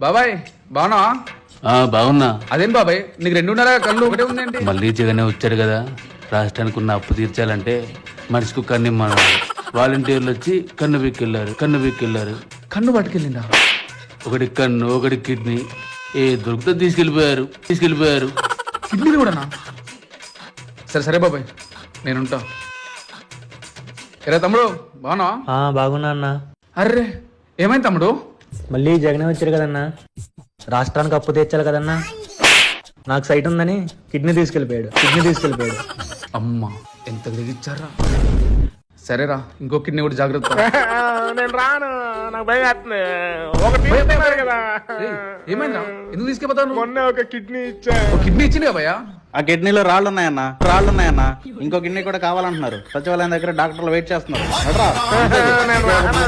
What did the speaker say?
బాబాయ్ బాగున్నా? బాగున్నా. అదేం బాబాయ్ నీకు 2.5 కళ్ళు ఒకటే ఉందేంటి? మళ్ళీ జగనే వచ్చాడు కదా, రాష్ట్రానికి ఉన్న అప్పు తీర్చాలంటే మనిషికి కన్ను ఇమ్మన్నారు. వాలంటీర్లు వచ్చి కన్ను పీక్కెళ్ళారు. కన్ను పట్టుకెళ్ళిందా? ఒకటి కన్ను, ఒకటి కిడ్నీ, ఏ దొరికితే తీసుకెళ్ళిపోయారు. కిడ్నీలు కూడానా? సరే సరే బాబాయ్ నేనుంటా. ఎరా తమ్ముడు బాగున్నా? బాగున్నా అన్న. అర్రే ఏమైంది తమ్ముడు? మళ్ళీ జగనే వచ్చారు కదన్నా, రాష్ట్రానికి అప్పు తీర్చాలి కదన్నా. నాకు సైట్ ఉందని కిడ్నీ తీసుకెళ్ళిపోయాడు. అమ్మా ఎంత దిగిచ్చారా. సరేరా ఇంకో కిడ్నీ కూడా జాగ్రత్త. నేను రాను, నాకు భయం వేస్తుంది. ఒకటి ఇస్తున్నారు కదా. ఏమైందిరా ఎందుకు తీసుకెళ్తాను? మొన్న ఒక కిడ్నీ ఇచ్చా. కిడ్నీ ఇచ్చింది కదా భయ్యా. ఆ కిడ్నీలో రాళ్ళు ఉన్నాయన్నా. ఇంకో కిడ్నీ కూడా కావాలంటున్నారు. సచివాలయం దగ్గర డాక్టర్లు వెయిట్ చేస్తున్నారు. నేను రాను.